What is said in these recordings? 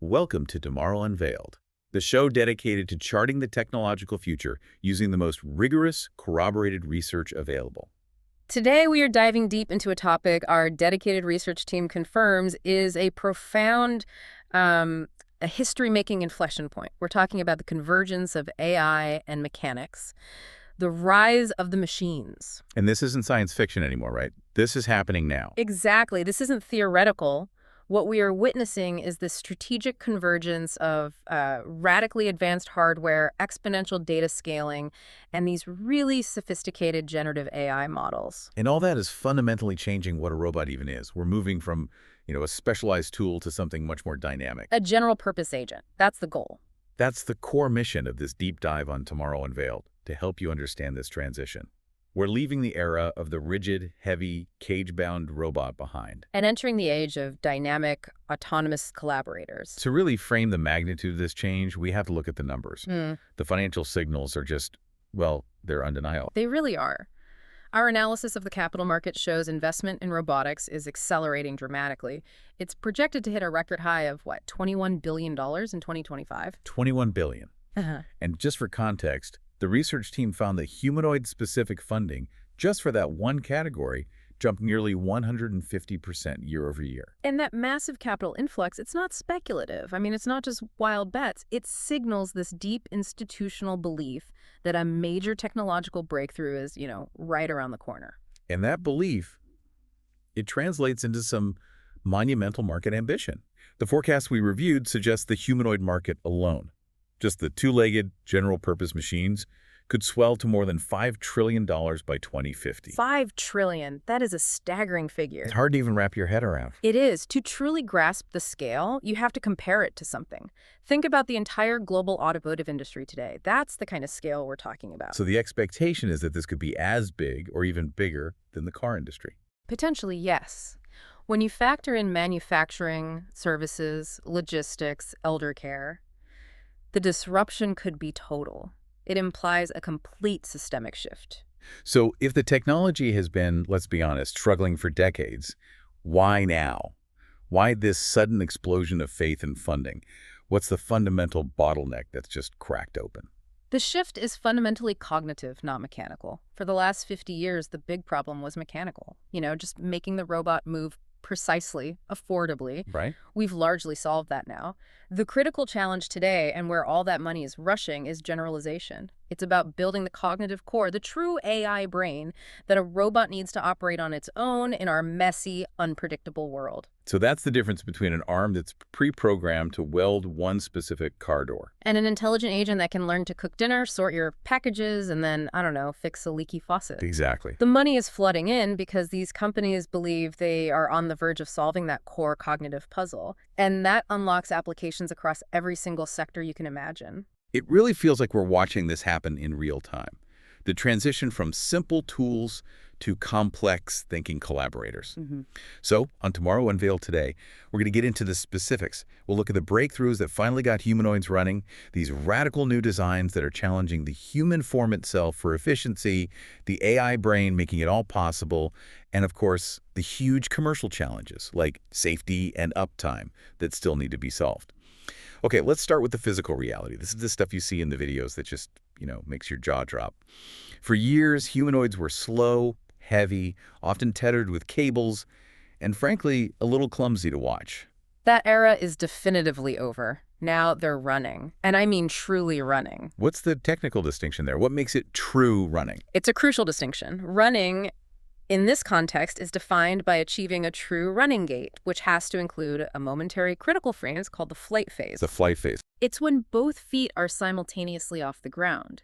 Welcome to Tomorrow Unveiled, the show dedicated to charting the technological future using the most rigorous, corroborated research available. Today, we are diving deep into a topic our dedicated research team confirms is a profound, a history-making inflection point. We're talking about the convergence of AI and mechanics, the rise of the machines. And this isn't science fiction anymore, right? This is happening now. Exactly. This isn't theoretical. What we are witnessing is the strategic convergence of radically advanced hardware, exponential data scaling, and these really sophisticated generative AI models. And all that is fundamentally changing what a robot even is. We're moving from, a specialized tool to something much more dynamic. A general purpose agent. That's the goal. That's the core mission of this deep dive on Tomorrow Unveiled, to help you understand this transition. We're leaving the era of the rigid, heavy, cage-bound robot behind. And entering the age of dynamic, autonomous collaborators. To really frame the magnitude of this change, we have to look at the numbers. The financial signals are just, well, they're undeniable. They really are. Our analysis of the capital market shows investment in robotics is accelerating dramatically. It's projected to hit a record high of, $21 billion in 2025? $21 billion. Uh-huh. And just for context, the research team found that humanoid-specific funding, just for that one category, jumped nearly 150% year over year. And that massive capital influx, it's not speculative. I mean, it's not just wild bets. It signals this deep institutional belief that a major technological breakthrough is, right around the corner. And that belief, it translates into some monumental market ambition. The forecast we reviewed suggests the humanoid market alone, just the two-legged general-purpose machines, could swell to more than $5 trillion by 2050. $5 trillion. That is a staggering figure. It's hard to even wrap your head around. It is. To truly grasp the scale, you have to compare it to something. Think about the entire global automotive industry today. That's the kind of scale we're talking about. So the expectation is that this could be as big or even bigger than the car industry. Potentially, yes. When you factor in manufacturing, services, logistics, elder care, the disruption could be total. It implies a complete systemic shift. So if the technology has been, let's be honest, struggling for decades, why now? Why this sudden explosion of faith and funding? What's the fundamental bottleneck that's just cracked open? The shift is fundamentally cognitive, not mechanical. For the last 50 years, the big problem was mechanical. Just making the robot move precisely, affordably. Right. We've largely solved that now. The critical challenge today, and where all that money is rushing, is generalization. It's about building the cognitive core, the true AI brain that a robot needs to operate on its own in our messy, unpredictable world. So that's the difference between an arm that's pre-programmed to weld one specific car door And an intelligent agent that can learn to cook dinner, sort your packages, and then, fix a leaky faucet. Exactly. The money is flooding in because these companies believe they are on the verge of solving that core cognitive puzzle. And that unlocks applications across every single sector you can imagine. It really feels like we're watching this happen in real time. The transition from simple tools to complex thinking collaborators. So, on Tomorrow Unveiled today, we're going to get into the specifics. We'll look at the breakthroughs that finally got humanoids running, these radical new designs that are challenging the human form itself for efficiency, the AI brain making it all possible, and of course, the huge commercial challenges like safety and uptime that still need to be solved. Okay, let's start with the physical reality. This is the stuff you see in the videos that just, makes your jaw drop. For years, humanoids were slow, heavy, often tethered with cables, and frankly, a little clumsy to watch. That era is definitively over. Now they're running. And I mean truly running. What's the technical distinction there? What makes it true running? It's a crucial distinction. Running, in this context, is defined by achieving a true running gait, which has to include a momentary critical phase called the flight phase. The flight phase. It's when both feet are simultaneously off the ground.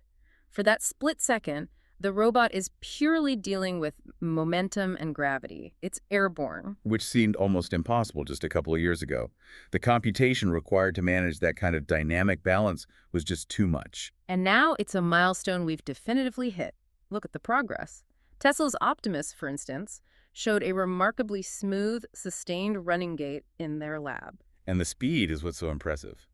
For that split second, the robot is purely dealing with momentum and gravity. It's airborne. Which seemed almost impossible just a couple of years ago. The computation required to manage that kind of dynamic balance was just too much. And now it's a milestone we've definitively hit. Look at the progress. Tesla's Optimus, for instance, showed a remarkably smooth, sustained running gait in their lab. And the speed is what's so impressive.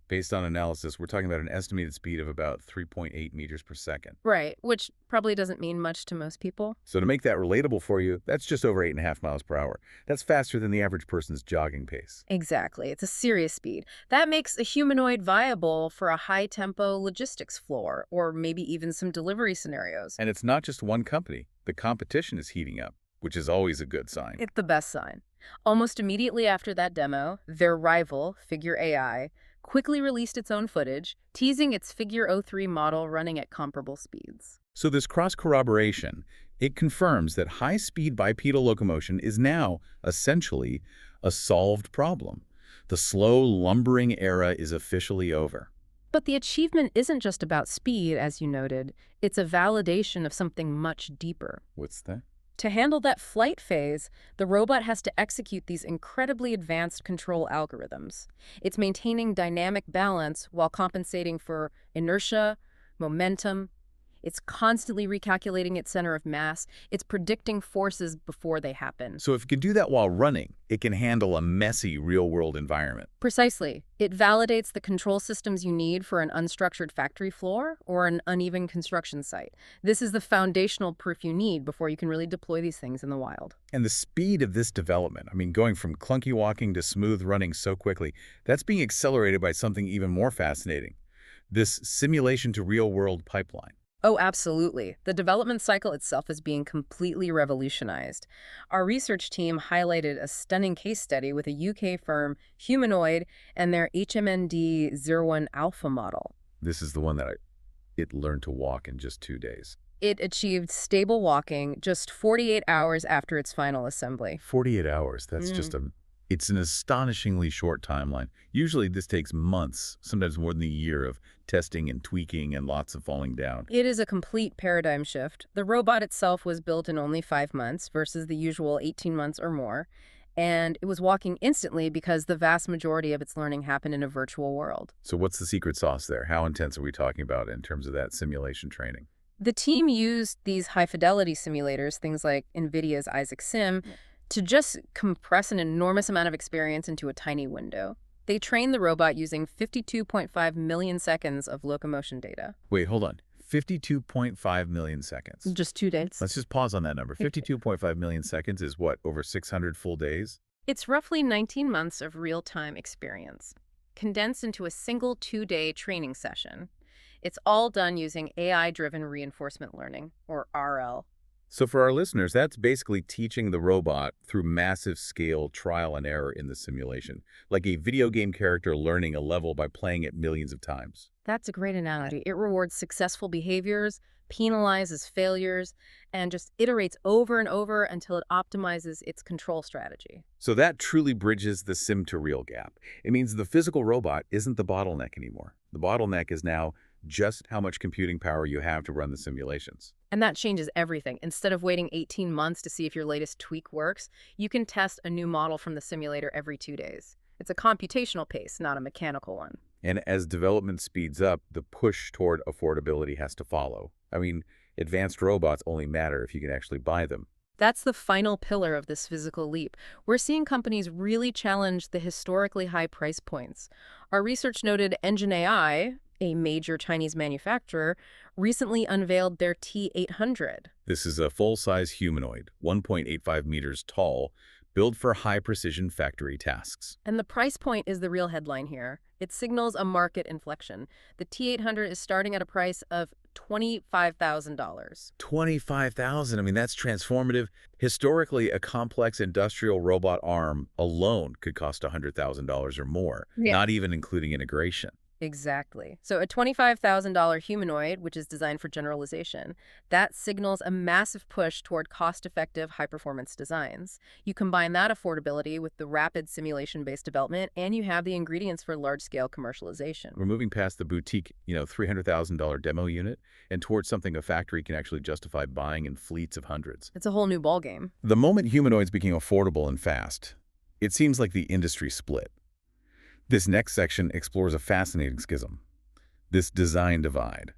Based on analysis, we're talking about an estimated speed of about 3.8 meters per second. Right, which probably doesn't mean much to most people. So to make that relatable for you, that's just over 8.5 miles per hour. That's faster than the average person's jogging pace. Exactly. It's a serious speed. That makes a humanoid viable for a high-tempo logistics floor, or maybe even some delivery scenarios. And it's not just one company. The competition is heating up, which is always a good sign. It's the best sign. Almost immediately after that demo, their rival, Figure AI, quickly released its own footage, teasing its Figure O3 model running at comparable speeds. So this cross-corroboration, it confirms that high-speed bipedal locomotion is now, essentially, a solved problem. The slow, lumbering era is officially over. But the achievement isn't just about speed, as you noted. It's a validation of something much deeper. What's that? To handle that flight phase, the robot has to execute these incredibly advanced control algorithms. It's maintaining dynamic balance while compensating for inertia, momentum. It's constantly recalculating its center of mass. It's predicting forces before they happen. So if it can do that while running, it can handle a messy real-world environment. Precisely. It validates the control systems you need for an unstructured factory floor or an uneven construction site. This is the foundational proof you need before you can really deploy these things in the wild. And the speed of this development, I mean, going from clunky walking to smooth running so quickly, that's being accelerated by something even more fascinating. This simulation to real-world pipeline. Oh, absolutely. The development cycle itself is being completely revolutionized. Our research team highlighted a stunning case study with a UK firm, Humanoid, and their HMND-01 alpha model. This is the one that it learned to walk in just 2 days. It achieved stable walking just 48 hours after its final assembly. 48 hours, that's it's an astonishingly short timeline. Usually this takes months, sometimes more than a year of testing and tweaking and lots of falling down. It is a complete paradigm shift. The robot itself was built in only 5 months versus the usual 18 months or more, and it was walking instantly because the vast majority of its learning happened in a virtual world. So what's the secret sauce there? How intense are we talking about in terms of that simulation training? The team used these high-fidelity simulators, things like NVIDIA's Isaac Sim, to just compress an enormous amount of experience into a tiny window. They trained the robot using 52.5 million seconds of locomotion data. Wait, hold on. 52.5 million seconds. Just 2 days. Let's just pause on that number. 52.5 million seconds is what, over 600 full days? It's roughly 19 months of real-time experience, condensed into a single 2-day training session. It's all done using AI-driven reinforcement learning, or RL. So for our listeners, that's basically teaching the robot through massive scale trial and error in the simulation, like a video game character learning a level by playing it millions of times. That's a great analogy. It rewards successful behaviors, penalizes failures, and just iterates over and over until it optimizes its control strategy. So that truly bridges the sim-to-real gap. It means the physical robot isn't the bottleneck anymore. The bottleneck is now just how much computing power you have to run the simulations. And that changes everything. Instead of waiting 18 months to see if your latest tweak works, you can test a new model from the simulator every 2 days. It's a computational pace, not a mechanical one. And as development speeds up, the push toward affordability has to follow. I mean, advanced robots only matter if you can actually buy them. That's the final pillar of this physical leap. We're seeing companies really challenge the historically high price points. Our research noted Engine AI, a major Chinese manufacturer, recently unveiled their T800. This is a full-size humanoid, 1.85 meters tall, built for high-precision factory tasks. And the price point is the real headline here. It signals a market inflection. The T800 is starting at a price of $25,000. $25,000. I mean, that's transformative. Historically, a complex industrial robot arm alone could cost $100,000 or more, not even including integration. Exactly. So a $25,000 humanoid, which is designed for generalization, that signals a massive push toward cost-effective, high-performance designs. You combine that affordability with the rapid simulation-based development, and you have the ingredients for large-scale commercialization. We're moving past the boutique, $300,000 demo unit and towards something a factory can actually justify buying in fleets of hundreds. It's a whole new ballgame. The moment humanoids became affordable and fast, it seems like the industry split. This next section explores a fascinating schism, this design divide.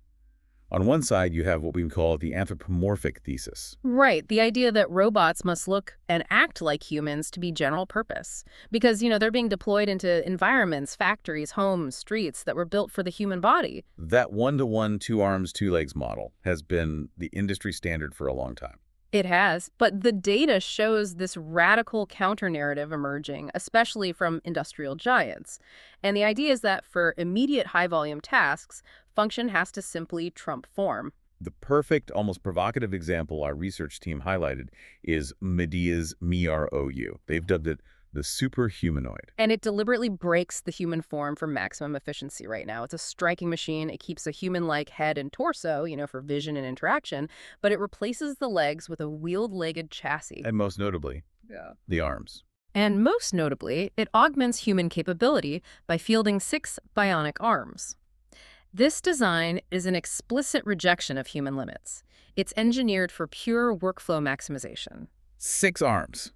On one side, you have what we call the anthropomorphic thesis. Right. The idea that robots must look and act like humans to be general purpose. Because, they're being deployed into environments, factories, homes, streets that were built for the human body. That one-to-one, two arms, two legs model has been the industry standard for a long time. It has, but the data shows this radical counter-narrative emerging, especially from industrial giants. And the idea is that for immediate high-volume tasks, function has to simply trump form. The perfect, almost provocative example our research team highlighted is Medea's MiROU. They've dubbed it the super humanoid. And it deliberately breaks the human form for maximum efficiency right now. It's a striking machine. It keeps a human-like head and torso, for vision and interaction, but it replaces the legs with a wheeled-legged chassis. And most notably, the arms. And most notably, it augments human capability by fielding 6 bionic arms. This design is an explicit rejection of human limits. It's engineered for pure workflow maximization. 6 arms.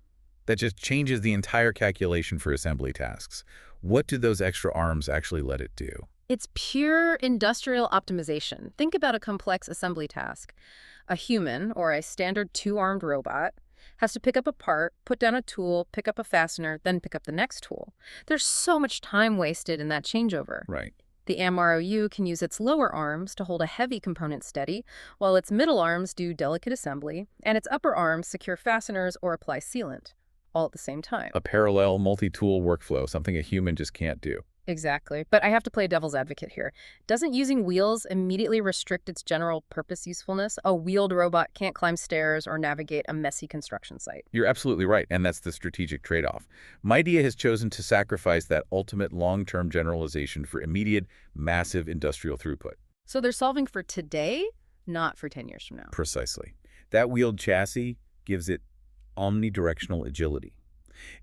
That just changes the entire calculation for assembly tasks. What do those extra arms actually let it do? It's pure industrial optimization. Think about a complex assembly task. A human, or a standard 2-armed robot, has to pick up a part, put down a tool, pick up a fastener, then pick up the next tool. There's so much time wasted in that changeover. Right. The MROU can use its lower arms to hold a heavy component steady, while its middle arms do delicate assembly, and its upper arms secure fasteners or apply sealant, all at the same time. A parallel multi-tool workflow, something a human just can't do. Exactly. But I have to play devil's advocate here. Doesn't using wheels immediately restrict its general purpose usefulness? A wheeled robot can't climb stairs or navigate a messy construction site. You're absolutely right, and that's the strategic trade-off. MIDEA has chosen to sacrifice that ultimate long-term generalization for immediate, massive industrial throughput. So they're solving for today, not for 10 years from now. Precisely. That wheeled chassis gives it omnidirectional agility.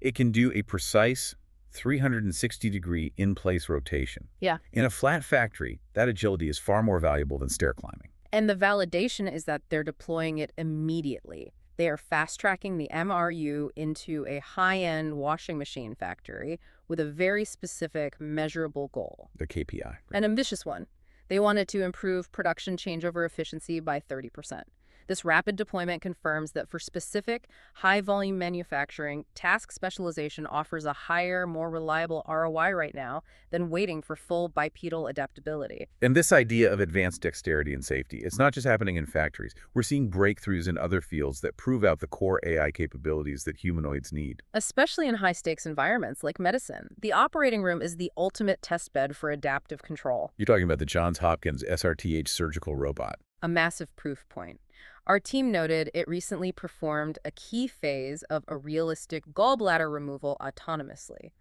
It can do a precise 360-degree in-place rotation. Yeah. In a flat factory, that agility is far more valuable than stair climbing. And the validation is that they're deploying it immediately. They are fast-tracking the MRU into a high-end washing machine factory with a very specific, measurable goal. The KPI. Right? An ambitious one. They wanted to improve production changeover efficiency by 30%. This rapid deployment confirms that for specific, high-volume manufacturing, task specialization offers a higher, more reliable ROI right now than waiting for full bipedal adaptability. And this idea of advanced dexterity and safety, it's not just happening in factories. We're seeing breakthroughs in other fields that prove out the core AI capabilities that humanoids need. Especially in high-stakes environments like medicine, the operating room is the ultimate testbed for adaptive control. You're talking about the Johns Hopkins SRTH surgical robot. A massive proof point. Our team noted it recently performed a key phase of a realistic gallbladder removal autonomously.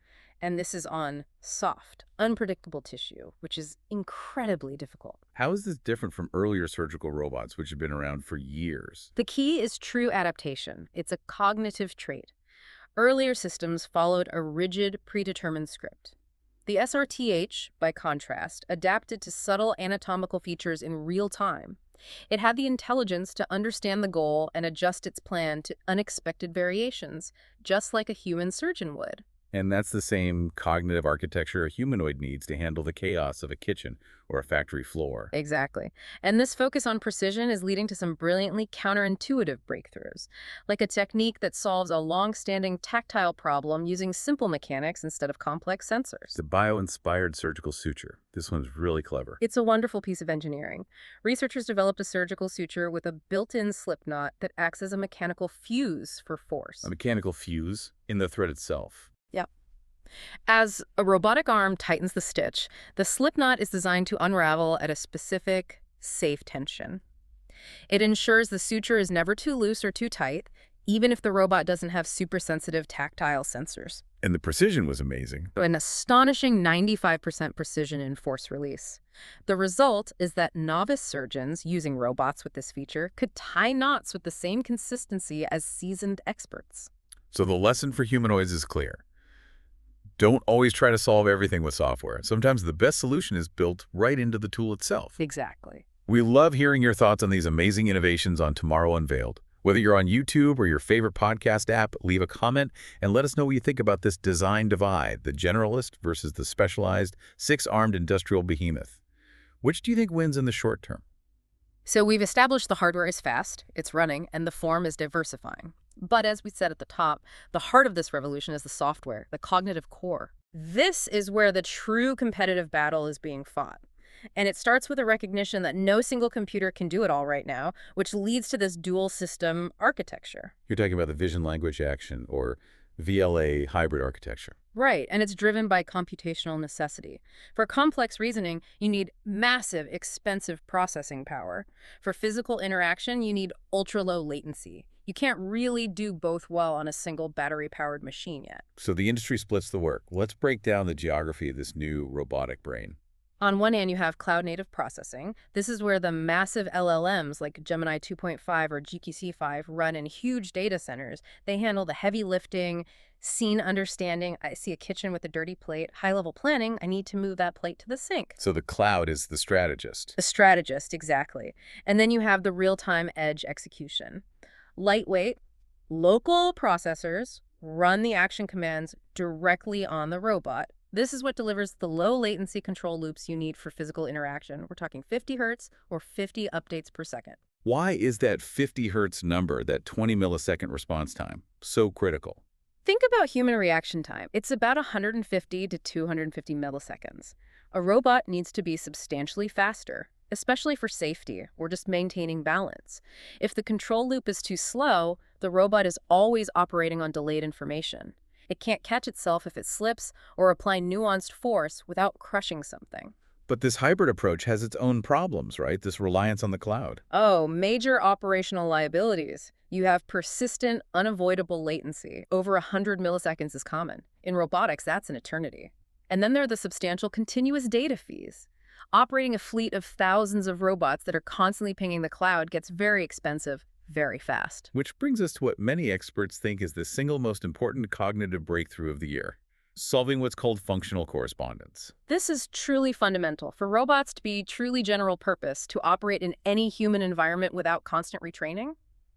And this is on soft, unpredictable tissue, which is incredibly difficult. How is this different from earlier surgical robots, which have been around for years? The key is true adaptation. It's a cognitive trait. Earlier systems followed a rigid, predetermined script. The SRTH, by contrast, adapted to subtle anatomical features in real time. It had the intelligence to understand the goal and adjust its plan to unexpected variations, just like a human surgeon would. And that's the same cognitive architecture a humanoid needs to handle the chaos of a kitchen or a factory floor. Exactly. And this focus on precision is leading to some brilliantly counterintuitive breakthroughs, like a technique that solves a long-standing tactile problem using simple mechanics instead of complex sensors. The bio-inspired surgical suture. This one's really clever. It's a wonderful piece of engineering. Researchers developed a surgical suture with a built-in slip knot that acts as a mechanical fuse for force. A mechanical fuse in the thread itself. Yep. As a robotic arm tightens the stitch, the slip knot is designed to unravel at a specific, safe tension. It ensures the suture is never too loose or too tight, even if the robot doesn't have super sensitive tactile sensors. And the precision was amazing. An astonishing 95% precision in force release. The result is that novice surgeons using robots with this feature could tie knots with the same consistency as seasoned experts. So the lesson for humanoids is clear. Don't always try to solve everything with software. Sometimes the best solution is built right into the tool itself. Exactly. We love hearing your thoughts on these amazing innovations on Tomorrow Unveiled. Whether you're on YouTube or your favorite podcast app, leave a comment and let us know what you think about this design divide, the generalist versus the specialized, 6-armed industrial behemoth. Which do you think wins in the short term? So we've established the hardware is fast, it's running, and the form is diversifying. But as we said at the top, the heart of this revolution is the software, the cognitive core. This is where the true competitive battle is being fought. And it starts with a recognition that no single computer can do it all right now, which leads to this dual system architecture. You're talking about the vision language action, or VLA hybrid architecture. Right, and it's driven by computational necessity. For complex reasoning, you need massive, expensive processing power. For physical interaction, you need ultra-low latency. You can't really do both well on a single battery-powered machine yet. So the industry splits the work. Let's break down the geography of this new robotic brain. On one hand, you have cloud-native processing. This is where the massive LLMs like Gemini 2.5 or GPC-5 run in huge data centers. They handle the heavy lifting, scene understanding. I see a kitchen with a dirty plate. High-level planning, I need to move that plate to the sink. So the cloud is the strategist. The strategist, exactly. And then you have the real-time edge execution. Lightweight, local processors run the action commands directly on the robot. This is what delivers the low latency control loops you need for physical interaction. We're talking 50 hertz or 50 updates per second. Why is that 50 hertz number, that 20 millisecond response time, so critical? Think about human reaction time. It's about 150 to 250 milliseconds. A robot needs to be substantially faster, especially for safety or just maintaining balance. If the control loop is too slow, the robot is always operating on delayed information. It can't catch itself if it slips or apply nuanced force without crushing something. But this hybrid approach has its own problems, right? This reliance on the cloud. Oh, major operational liabilities. You have persistent, unavoidable latency. Over 100 milliseconds is common. In robotics, that's an eternity. And then there are the substantial continuous data fees. Operating a fleet of thousands of robots that are constantly pinging the cloud gets very expensive very fast. Which brings us to what many experts think is the single most important cognitive breakthrough of the year, solving what's called functional correspondence. This is truly fundamental. For robots to be truly general purpose, to operate in any human environment without constant retraining,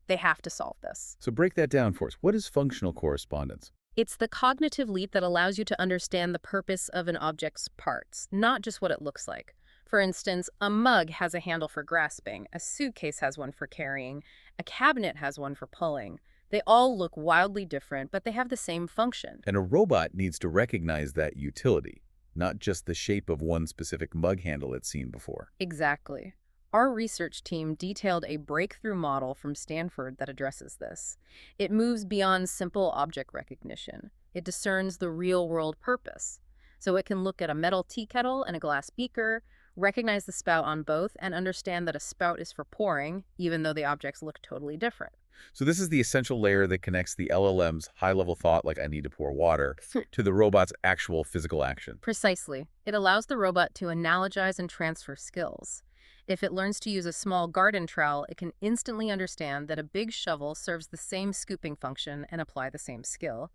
they have to solve this. So break that down for us. What is functional correspondence? It's the cognitive leap that allows you to understand the purpose of an object's parts, not just what it looks like. For instance, a mug has a handle for grasping, a suitcase has one for carrying, a cabinet has one for pulling. They all look wildly different, but they have the same function. And a robot needs to recognize that utility, not just the shape of one specific mug handle it's seen before. Exactly. Our research team detailed a breakthrough model from Stanford that addresses this. It moves beyond simple object recognition. It discerns the real-world purpose. So it can look at a metal tea kettle and a glass beaker, recognize the spout on both, and understand that a spout is for pouring, even though the objects look totally different. So this is the essential layer that connects the LLM's high-level thought, like I need to pour water, to the robot's actual physical action. Precisely. It allows the robot to analogize and transfer skills. If it learns to use a small garden trowel, it can instantly understand that a big shovel serves the same scooping function and apply the same skill.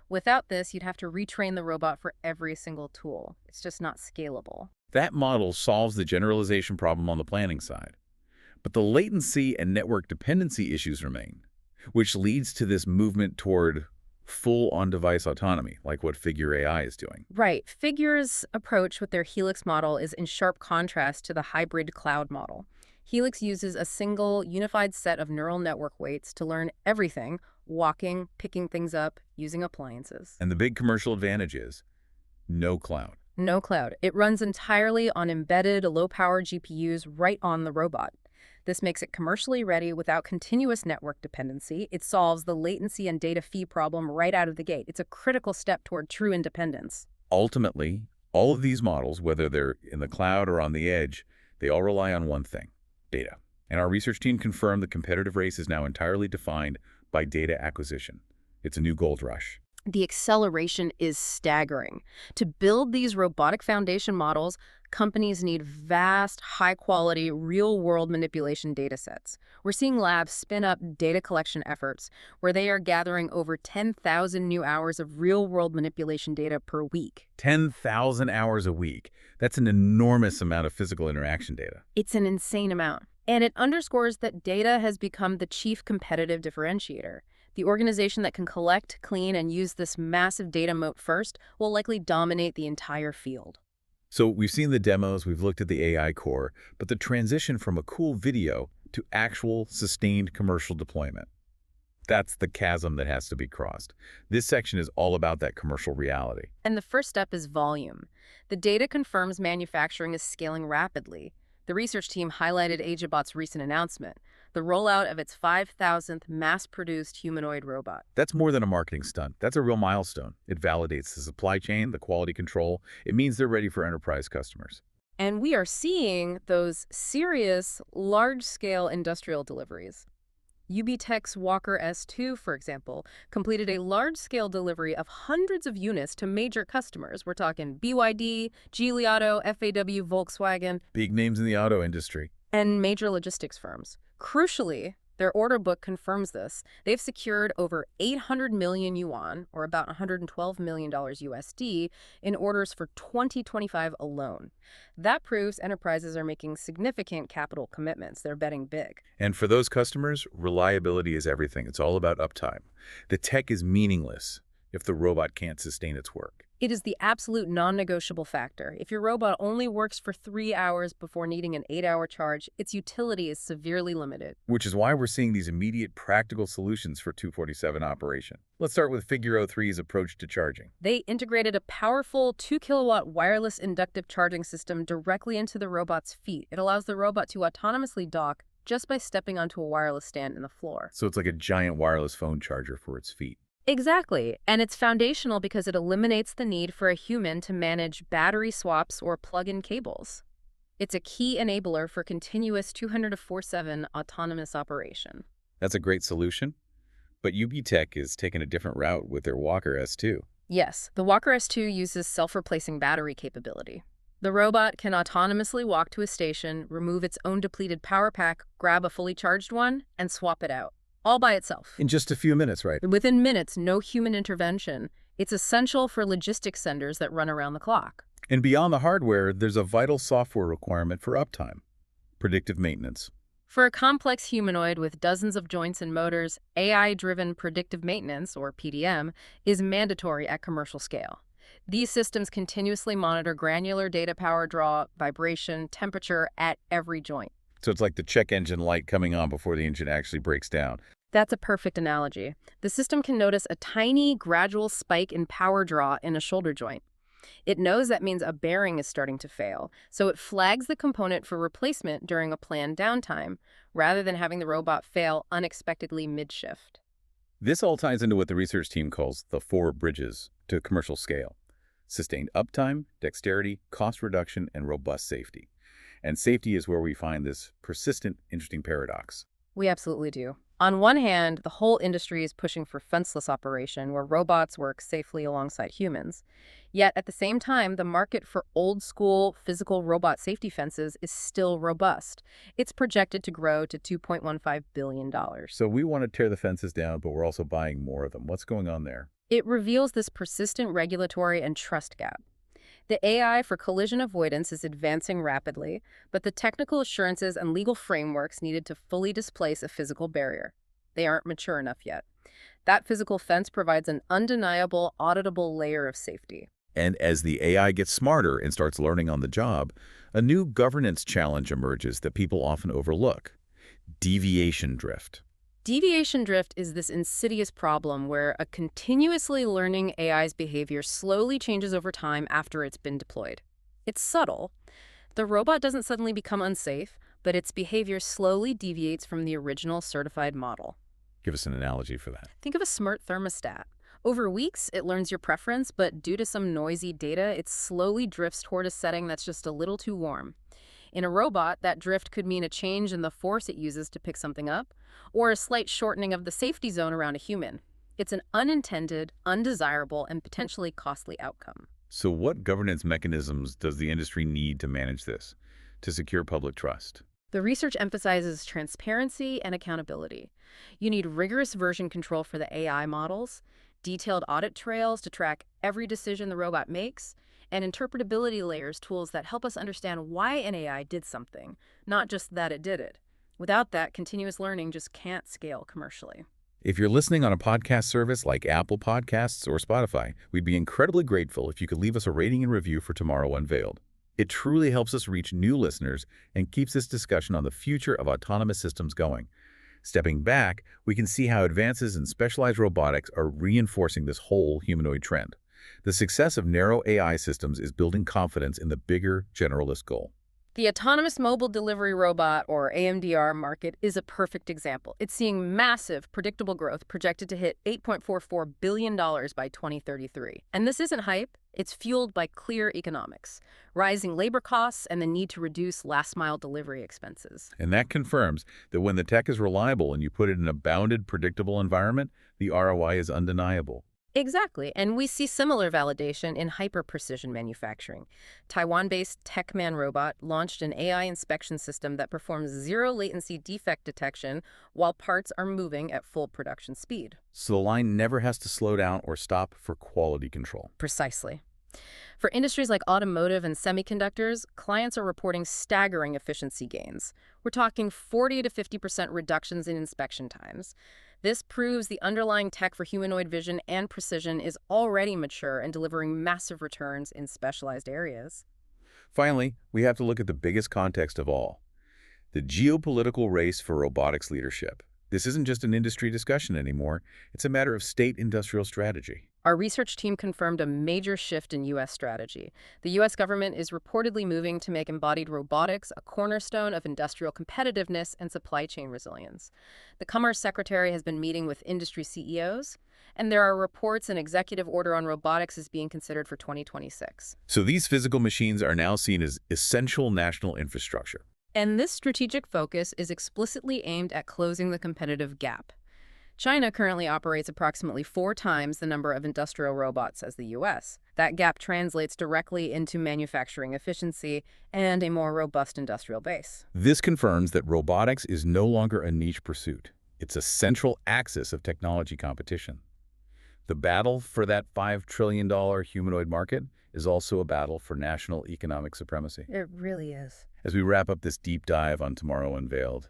Without this, you'd have to retrain the robot for every single tool. It's just not scalable. That model solves the generalization problem on the planning side. But the latency and network dependency issues remain, which leads to this movement toward full on-device autonomy, like what Figure AI is doing. Right. Figure's approach with their Helix model is in sharp contrast to the hybrid cloud model. Helix uses a single, unified set of neural network weights to learn everything, walking, picking things up, using appliances. And the big commercial advantage is no cloud. No cloud. It runs entirely on embedded, low-power GPUs right on the robot. This makes it commercially ready without continuous network dependency. It solves the latency and data fee problem right out of the gate. It's a critical step toward true independence. Ultimately, all of these models, whether they're in the cloud or on the edge, they all rely on one thing: data. And our research team confirmed the competitive race is now entirely defined by data acquisition. It's a new gold rush. The acceleration is staggering. To build these robotic foundation models, companies need vast, high-quality, real-world manipulation data sets. We're seeing labs spin up data collection efforts where they are gathering over 10,000 new hours of real-world manipulation data per week. 10,000 hours a week. That's an enormous amount of physical interaction data. It's an insane amount. And it underscores that data has become the chief competitive differentiator. The organization that can collect, clean, and use this massive data moat first will likely dominate the entire field. So we've seen the demos, we've looked at the AI core, but the transition from a cool video to actual sustained commercial deployment, that's the chasm that has to be crossed. This section is all about that commercial reality. And the first step is volume. The data confirms manufacturing is scaling rapidly. The research team highlighted Agibot's recent announcement, the rollout of its 5,000th mass-produced humanoid robot. That's more than a marketing stunt. That's a real milestone. It validates the supply chain, the quality control. It means they're ready for enterprise customers. And we are seeing those serious, large-scale industrial deliveries. UBTech's Walker S2, for example, completed a large-scale delivery of hundreds of units to major customers. We're talking BYD, Geely Auto, FAW, Volkswagen. Big names in the auto industry. And major logistics firms. Crucially, their order book confirms this. They've secured over 800 million yuan, or about $112 million USD, in orders for 2025 alone. That proves enterprises are making significant capital commitments. They're betting big. And for those customers, reliability is everything. It's all about uptime. The tech is meaningless if the robot can't sustain its work. It is the absolute non-negotiable factor. If your robot only works for 3 hours before needing an 8-hour charge, its utility is severely limited. Which is why we're seeing these immediate practical solutions for 247 operation. Let's start with Figure 03's approach to charging. They integrated a powerful 2-kilowatt wireless inductive charging system directly into the robot's feet. It allows the robot to autonomously dock just by stepping onto a wireless stand in the floor. So it's like a giant wireless phone charger for its feet. Exactly, and it's foundational because it eliminates the need for a human to manage battery swaps or plug-in cables. It's a key enabler for continuous 24/7 autonomous operation. That's a great solution, but UBTech is taking a different route with their Walker S2. Yes, the Walker S2 uses self-replacing battery capability. The robot can autonomously walk to a station, remove its own depleted power pack, grab a fully charged one, and swap it out. All by itself. In just a few minutes, right? Within minutes, no human intervention. It's essential for logistics centers that run around the clock. And beyond the hardware, there's a vital software requirement for uptime, predictive maintenance. For a complex humanoid with dozens of joints and motors, AI-driven predictive maintenance, or PDM, is mandatory at commercial scale. These systems continuously monitor granular data power draw, vibration, temperature at every joint. So it's like the check engine light coming on before the engine actually breaks down. That's a perfect analogy. The system can notice a tiny, gradual spike in power draw in a shoulder joint. It knows that means a bearing is starting to fail, so it flags the component for replacement during a planned downtime, rather than having the robot fail unexpectedly mid-shift. This all ties into what the research team calls the 4 bridges to commercial scale: sustained uptime, dexterity, cost reduction, and robust safety. And safety is where we find this persistent, interesting paradox. We absolutely do. On one hand, the whole industry is pushing for fenceless operation, where robots work safely alongside humans. Yet, at the same time, the market for old-school physical robot safety fences is still robust. It's projected to grow to $2.15 billion. So we want to tear the fences down, but we're also buying more of them. What's going on there? It reveals this persistent regulatory and trust gap. The AI for collision avoidance is advancing rapidly, but the technical assurances and legal frameworks needed to fully displace a physical barrier. They aren't mature enough yet. That physical fence provides an undeniable, auditable layer of safety. And as the AI gets smarter and starts learning on the job, a new governance challenge emerges that people often overlook: deviation drift. Deviation drift is this insidious problem where a continuously learning AI's behavior slowly changes over time after it's been deployed. It's subtle. The robot doesn't suddenly become unsafe, but its behavior slowly deviates from the original certified model. Give us an analogy for that. Think of a smart thermostat. Over weeks, it learns your preference, but due to some noisy data, it slowly drifts toward a setting that's just a little too warm. In a robot, that drift could mean a change in the force it uses to pick something up, or a slight shortening of the safety zone around a human. It's an unintended, undesirable, and potentially costly outcome. So what governance mechanisms does the industry need to manage this, to secure public trust? The research emphasizes transparency and accountability. You need rigorous version control for the AI models, detailed audit trails to track every decision the robot makes, and interpretability layers, tools that help us understand why an AI did something, not just that it did it. Without that, continuous learning just can't scale commercially. If you're listening on a podcast service like Apple Podcasts or Spotify, we'd be incredibly grateful if you could leave us a rating and review for Tomorrow Unveiled. It truly helps us reach new listeners and keeps this discussion on the future of autonomous systems going. Stepping back, we can see how advances in specialized robotics are reinforcing this whole humanoid trend. The success of narrow AI systems is building confidence in the bigger generalist goal. The autonomous mobile delivery robot, or AMDR, market is a perfect example. It's seeing massive, predictable growth projected to hit $8.44 billion by 2033. And this isn't hype. It's fueled by clear economics, rising labor costs, and the need to reduce last-mile delivery expenses. And that confirms that when the tech is reliable and you put it in a bounded, predictable environment, the ROI is undeniable. Exactly, and we see similar validation in hyper-precision manufacturing. Taiwan-based Techman Robot launched an AI inspection system that performs zero-latency defect detection while parts are moving at full production speed. So the line never has to slow down or stop for quality control. Precisely. For industries like automotive and semiconductors, clients are reporting staggering efficiency gains. We're talking 40 to 50% reductions in inspection times. This proves the underlying tech for humanoid vision and precision is already mature and delivering massive returns in specialized areas. Finally, we have to look at the biggest context of all, the geopolitical race for robotics leadership. This isn't just an industry discussion anymore. It's a matter of state industrial strategy. Our research team confirmed a major shift in U.S. strategy. The U.S. government is reportedly moving to make embodied robotics a cornerstone of industrial competitiveness and supply chain resilience. The Commerce Secretary has been meeting with industry CEOs, and there are reports an executive order on robotics is being considered for 2026. So these physical machines are now seen as essential national infrastructure. And this strategic focus is explicitly aimed at closing the competitive gap. China currently operates approximately 4 times the number of industrial robots as the U.S. That gap translates directly into manufacturing efficiency and a more robust industrial base. This confirms that robotics is no longer a niche pursuit. It's a central axis of technology competition. The battle for that $5 trillion humanoid market is also a battle for national economic supremacy. It really is. As we wrap up this deep dive on Tomorrow Unveiled,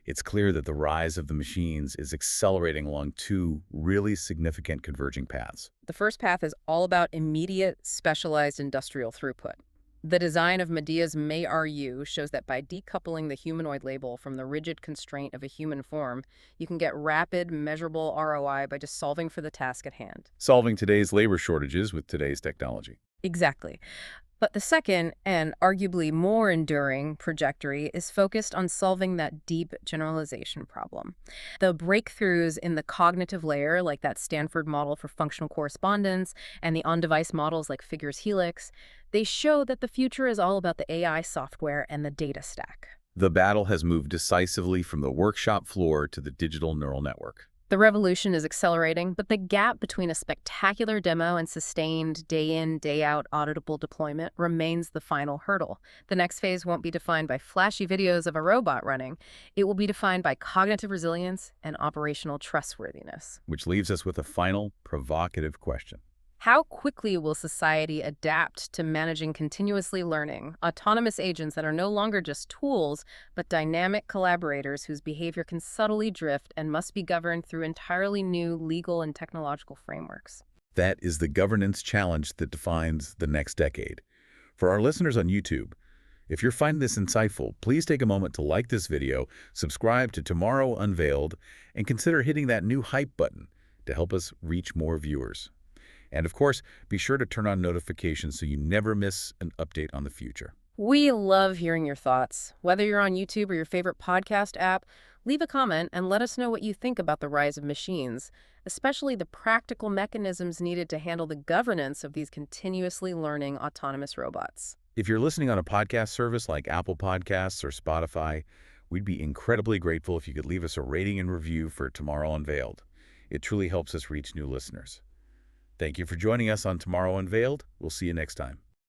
it's clear that the rise of the machines is accelerating along 2 really significant converging paths. The first path is all about immediate, specialized industrial throughput. The design of Medea's May-RU shows that by decoupling the humanoid label from the rigid constraint of a human form, you can get rapid, measurable ROI by just solving for the task at hand. Solving today's labor shortages with today's technology. Exactly. But the second, and arguably more enduring, trajectory is focused on solving that deep generalization problem. The breakthroughs in the cognitive layer, like that Stanford model for functional correspondence, and the on-device models like Figure's Helix, they show that the future is all about the AI software and the data stack. The battle has moved decisively from the workshop floor to the digital neural network. The revolution is accelerating, but the gap between a spectacular demo and sustained day-in, day-out auditable deployment remains the final hurdle. The next phase won't be defined by flashy videos of a robot running. It will be defined by cognitive resilience and operational trustworthiness. Which leaves us with a final, provocative question. How quickly will society adapt to managing continuously learning, autonomous agents that are no longer just tools, but dynamic collaborators whose behavior can subtly drift and must be governed through entirely new legal and technological frameworks? That is the governance challenge that defines the next decade. For our listeners on YouTube, if you're finding this insightful, please take a moment to like this video, subscribe to Tomorrow Unveiled, and consider hitting that new hype button to help us reach more viewers. And of course, be sure to turn on notifications so you never miss an update on the future. We love hearing your thoughts. Whether you're on YouTube or your favorite podcast app, leave a comment and let us know what you think about the rise of machines, especially the practical mechanisms needed to handle the governance of these continuously learning autonomous robots. If you're listening on a podcast service like Apple Podcasts or Spotify, we'd be incredibly grateful if you could leave us a rating and review for Tomorrow Unveiled. It truly helps us reach new listeners. Thank you for joining us on Tomorrow Unveiled. We'll see you next time.